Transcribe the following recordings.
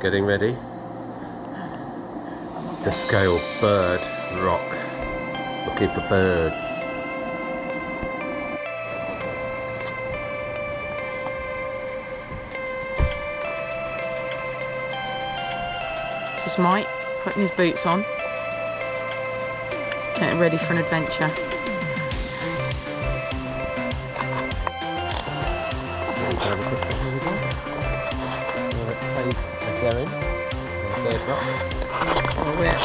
getting ready to scale Bird Rock. Looking for birds. This is Mike putting his boots on, getting ready for an adventure. Oh, we're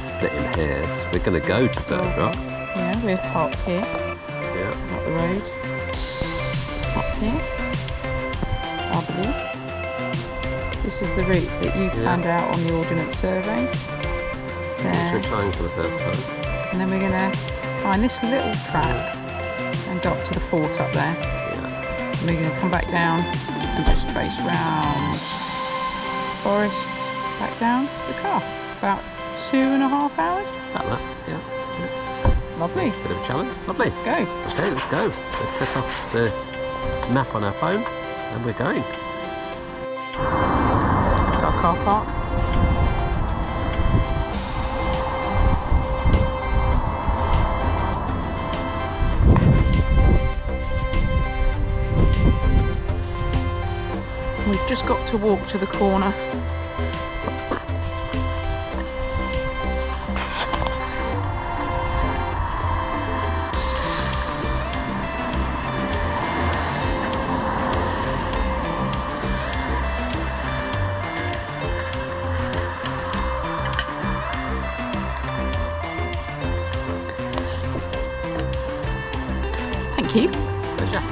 Split in hairs. We're going to go to Bird Rock. Yeah, we're parked here. Yeah. Not the road. Up here, I believe. This is the route that you planned out on the Ordnance Survey. There. We're trying for the first time. And then we're going to find this little track and go up to the fort up there. Yeah. And we're going to come back down and just trace round forest back down to the car. About 2.5 hours. About that, yeah. Lovely. Bit of a challenge. Lovely. Let's go. Okay, let's go. Let's set off the map on our phone and we're going. That's our car park. We've just got to walk to the corner. Thank you. Pleasure.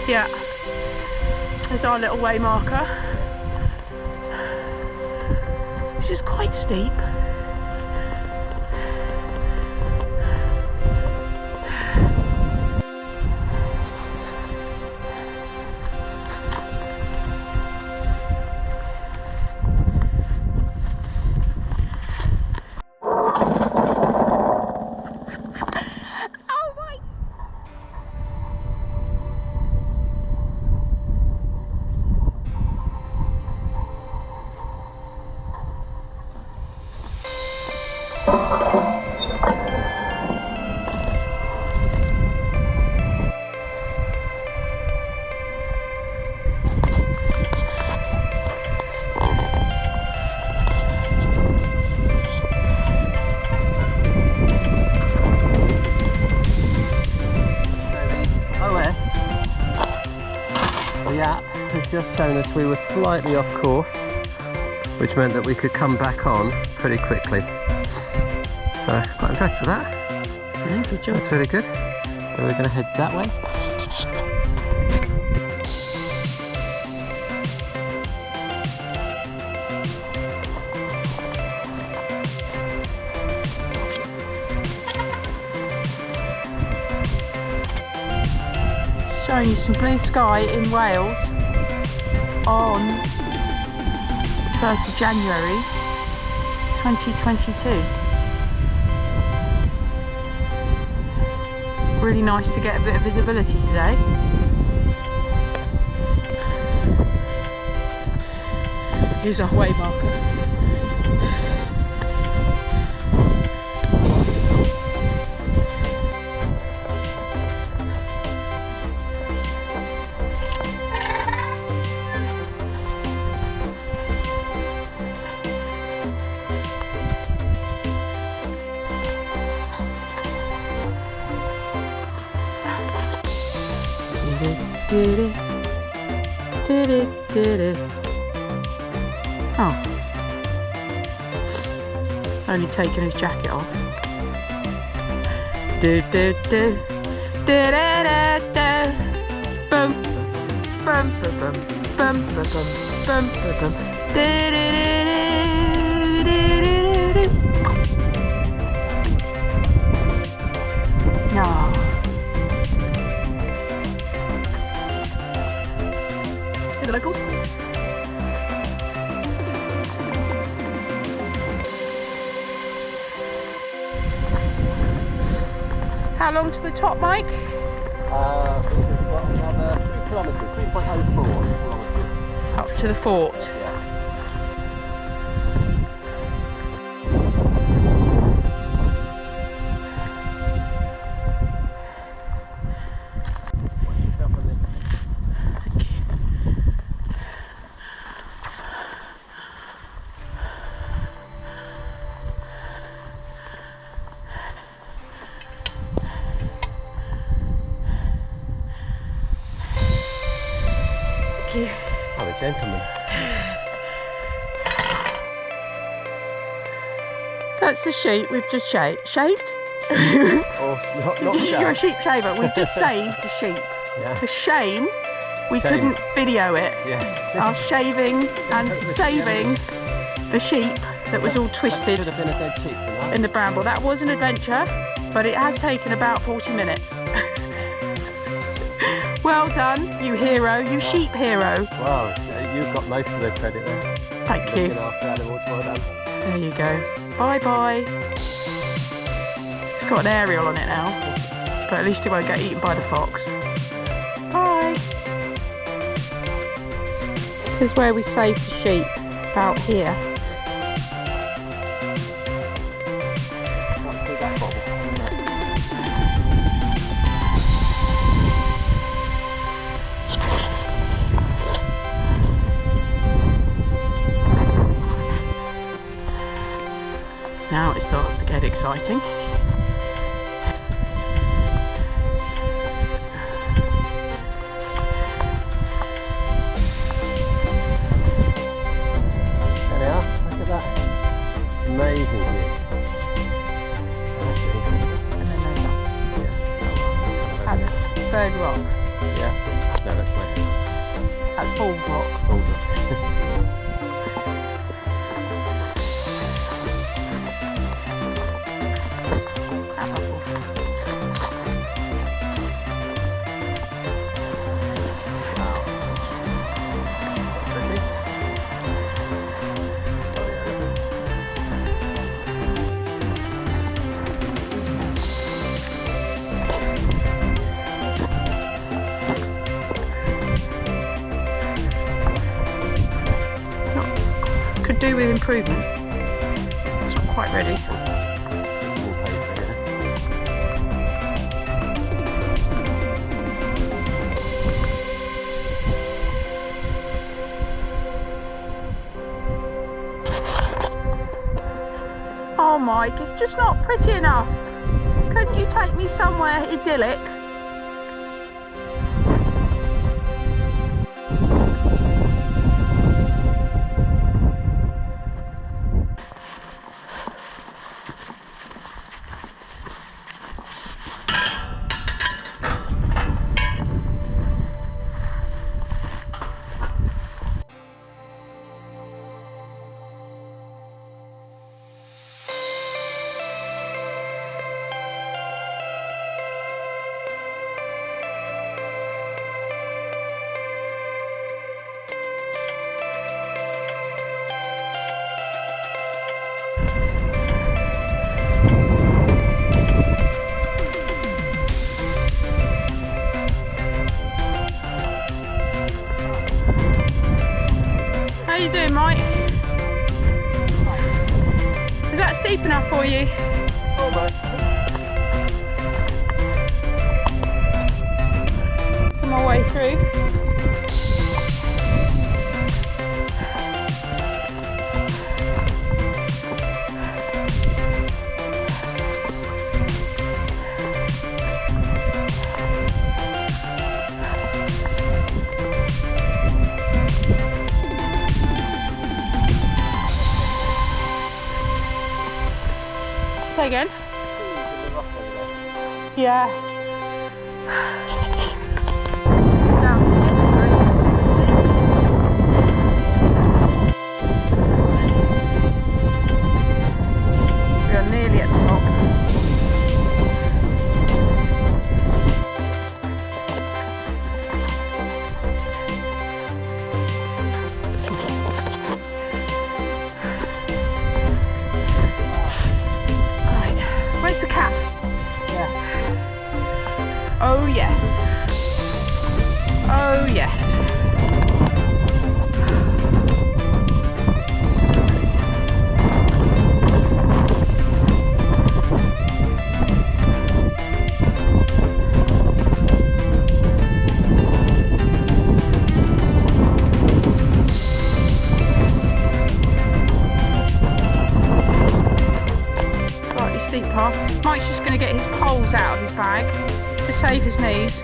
Yeah, there's our little way marker. This is quite steep. The app has just shown us we were slightly off course, which meant that we could come back on pretty quickly. So quite impressed with that. Yeah, good job. That's really good. So we're going to head that way. Showing you some blue sky in Wales on the 1st of January 2022. Really nice to get a bit of visibility today. Here's our way marker. Oh, only taking his jacket off. Do do do do da da da. Bum bum bum bum bum bum bum bum bum. Do do do do do do do. Ah. How long to the top, Mike? We've got another 3 kilometres, 3.04 kilometres. Up to the fort. Yeah. I'm a gentleman. That's the sheep we've just shaved. Shaved? Or not You're a sheep shaver. We've just saved a sheep. Yeah. It's a shame we couldn't video it. Yeah. Our shaving and saving the sheep that was all twisted Should have been a dead sheep for that. in the bramble. That was an adventure, but it has taken about 40 minutes. Well done, you hero, you sheep hero. Wow, you've got most of the credit there. Thank you. Looking after animals, well done. There you go. Bye bye. It's got an aerial on it now, but at least it won't get eaten by the fox. Bye. This is where we saved the sheep, about here. Can't see that bottle. Now it starts to get exciting. There they are, look at that. Amazing view. And then there's that. At the third rock, Yeah. No, that's my at Bald Rock. Could do with improvement. It's not quite ready. Oh Mike, it's just not pretty enough. Couldn't you take me somewhere idyllic? How you doing, Mike? Is that steep enough for you? Almost. On my way through. Say again? Yeah. Down to the we are nearly at the top. Where's the calf? Yeah. Oh yes. Oh yes. Slightly steep path. Mike's just going to get his poles out of his bag to save his knees.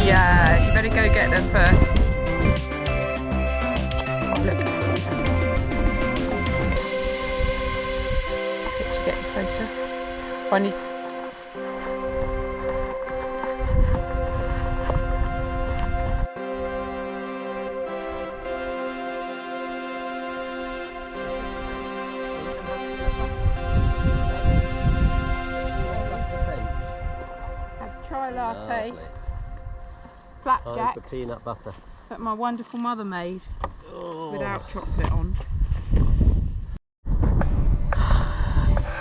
Yeah, you better go get them first. Oh, look. Let's get closer. I need. Chai latte. Lovely. Flapjacks For peanut butter. that my wonderful mother made without chocolate on.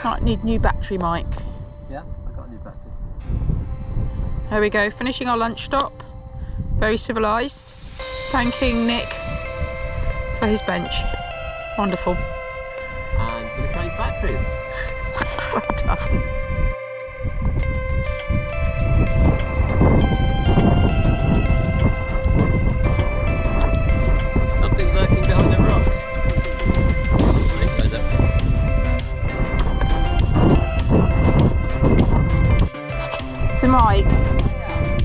Might need new battery, Mike. Yeah, I got a new battery. There we go, finishing our lunch stop. Very civilised. Thanking Nick for his bench. Wonderful. And gonna change batteries. Well done. Something lurking behind a rock. So Mike,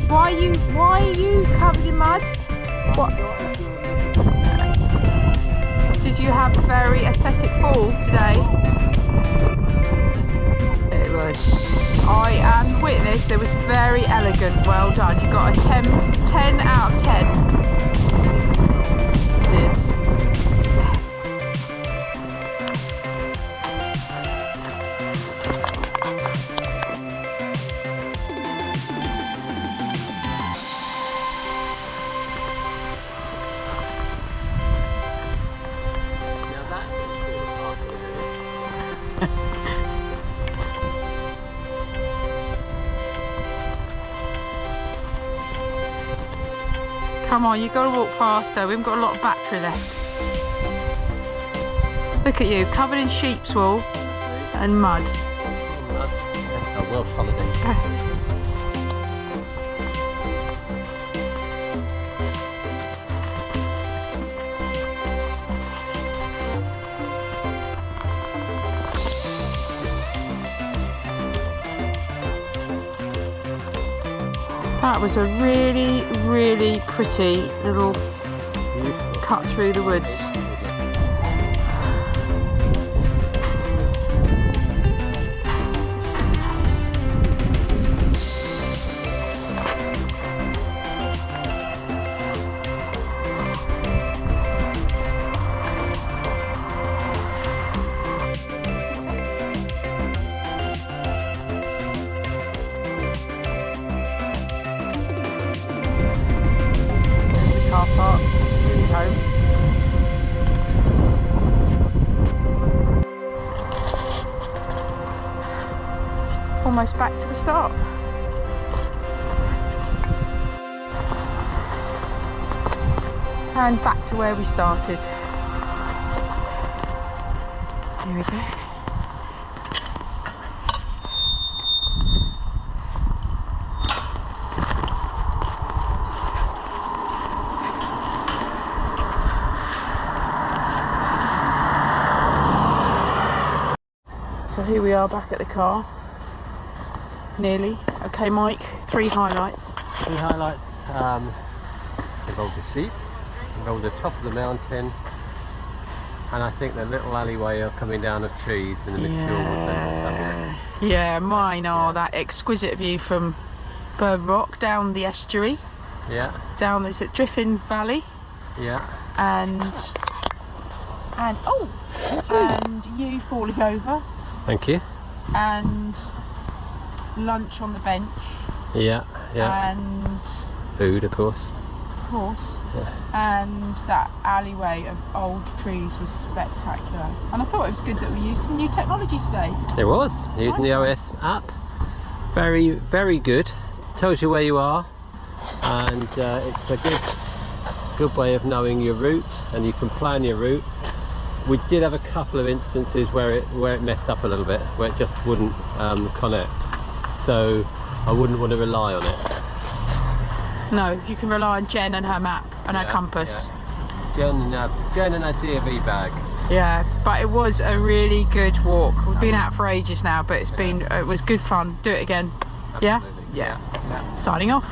why are you covered in mud? What? Did you have a very aesthetic fall today? It was. I am the witness. It was very elegant. Well done. You got a 10 out of 10. You did. Come on, you've got to walk faster. We haven't got a lot of battery left. Look at you, covered in sheep's wool and mud. A Welsh holiday. That was a really, really pretty little cut through the woods. Car park, really home. Almost back to the start. And back to where we started. Here we go. So here we are back at the car, nearly. Okay Mike, 3 highlights. 3 highlights involved the sheep, involved the top of the mountain, and I think the little alleyway of coming down of trees in the mixed woodland and stuff. Yeah, mine are that exquisite view from Bird Rock down the estuary. Yeah. Down this at Driffin Valley. Yeah. And you falling over. Thank you. And lunch on the bench. Yeah, yeah. And food, of course. Yeah. And that alleyway of old trees was spectacular. And I thought it was good that we used some new technology today. It was, using the OS app. Very, very good. Tells you where you are, and it's a good way of knowing your route, and you can plan your route. We did have a couple of instances where it messed up a little bit, where it just wouldn't connect. So I wouldn't want to rely on it. No, you can rely on Jen and her map and her compass. Yeah. Jen and her DV bag. Yeah, but it was a really good walk. We've been out for ages now, but it was good fun. Do it again. Absolutely. Yeah? Yeah. Signing off.